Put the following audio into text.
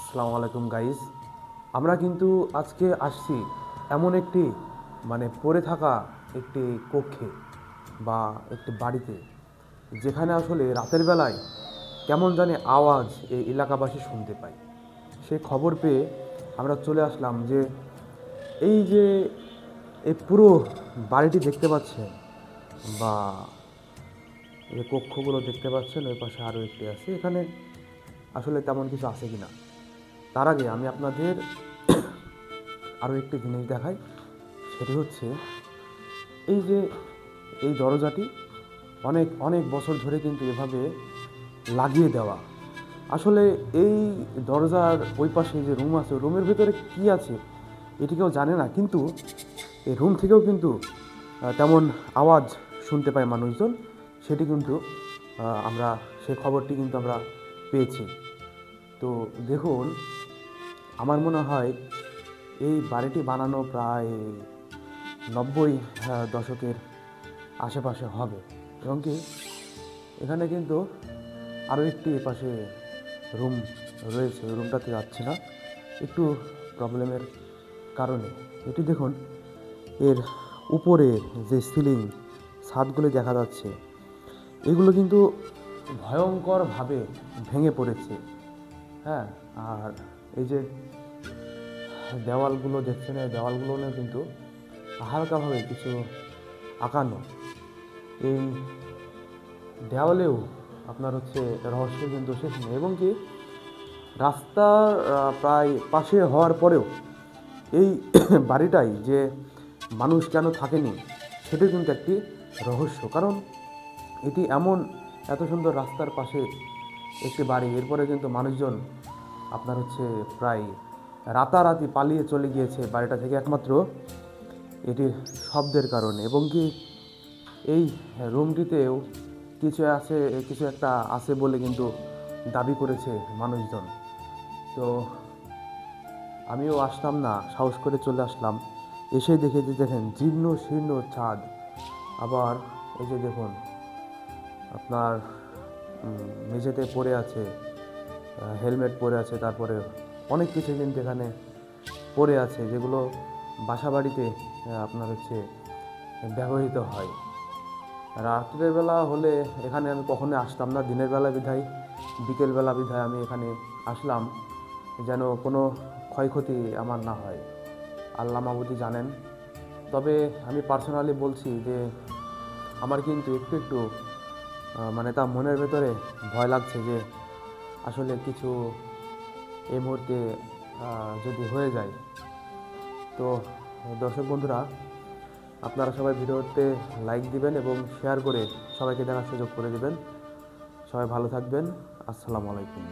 আসসালামু আলাইকুম গাইস। আমরা কিন্তু আজকে আসছি এমন একটি পড়ে থাকা একটি কক্ষে বা একটি বাড়িতে, যেখানে আসলে রাতের বেলায় কেমন জানি আওয়াজ এই এলাকাবাসী শুনতে পায়। সে খবর পেয়ে আমরা চলে আসলাম যে এই যে এই পুরো বাড়িটি দেখতে পাচ্ছেন বা এই কক্ষগুলো দেখতে পাচ্ছেন, ওই পাশে আরও একটি আছে, এখানে আসলে তেমন কিছু আছে কিনা তার আগে আমি আপনাদের আরও একটি জিনিস দেখাই। সেটি হচ্ছে এই যে এই দরজাটি অনেক অনেক বছর ধরে কিন্তু এভাবে লাগিয়ে দেওয়া। আসলে এই দরজার ওই পাশে যে রুম আছে, রুমের ভিতরে কি আছে এটি কেউ জানে না, কিন্তু এই রুম থেকেও কিন্তু তেমন আওয়াজ শুনতে পায় মানুষজন। সেটি কিন্তু আমরা সেই খবরটি কিন্তু আমরা পেয়েছি। তো দেখুন, আমার মনে হয় এই বাড়িটি বানানো প্রায় 90 দশকের আশেপাশে হবে, এবং কি এখানে কিন্তু আরও একটি পাশে রুম রয়েছে, ওই রুমটাতে যাচ্ছে না একটু প্রবলেমের কারণে। এটি দেখুন, এর উপরের যে সিলিং ছাদগুলো দেখা যাচ্ছে, এগুলো কিন্তু ভয়ঙ্করভাবে ভেঙে পড়েছে। হ্যাঁ, আর এই যে দেওয়ালগুলো দেখছেন, এই দেওয়ালগুলোও কিন্তু হালকাভাবে কিছু আঁকানো। এই দেওয়ালেও আপনার হচ্ছে রহস্য কিন্তু শেষ নেই, এবং কি রাস্তার প্রায় পাশে হওয়ার পরেও এই বাড়িটাই যে মানুষ কেন থাকেনি সেটি কিন্তু একটি রহস্য। কারণ এটি এমন এত সুন্দর রাস্তার পাশে একটি বাড়ি, এরপরে কিন্তু মানুষজন আপনার হচ্ছে প্রায় রাতারাতি পালিয়ে চলে গিয়েছে বাড়িটা থেকে একমাত্র এটির শব্দের কারণে। এবং কি এই রুমটিতেও কিছু একটা আছে বলে কিন্তু দাবি করেছে মানুষজন। তো আমিও আসতাম না, সাহস করে চলে আসলাম। এসে দেখে যে দেখেন জীর্ণ শীর্ণ ছাদ, আবার এই যে দেখুন আপনার মেঝেতে পড়ে আছে, হেলমেট পরে আছে, তারপরে অনেক কিছু কিন্তু এখানে পড়ে আছে যেগুলো বাসা বাড়িতে আপনার হচ্ছে ব্যবহৃত হয়। রাত্রের বেলা হলে এখানে আমি কখনোই আসতাম না, দিনের বেলা বিধায় বিকেলবেলা বিধায় আমি এখানে আসলাম, যেন কোনো ক্ষয়ক্ষতি আমার না হয়। আল্লাহ মাবুদি জানেন। তবে আমি পার্সোনালি বলছি যে আমার কিন্তু একটু একটু তা মনের ভেতরে ভয় লাগছে যে আসলে কিছু এই মুহূর্তে যদি হয়ে যায়। তো দর্শক বন্ধুরা, আপনারা সবাই ভিডিওতে লাইক দিবেন এবং শেয়ার করে সবাইকে দেখার সুযোগ করে দিবেন। সবাই ভালো থাকবেন। আসসালামু আলাইকুম।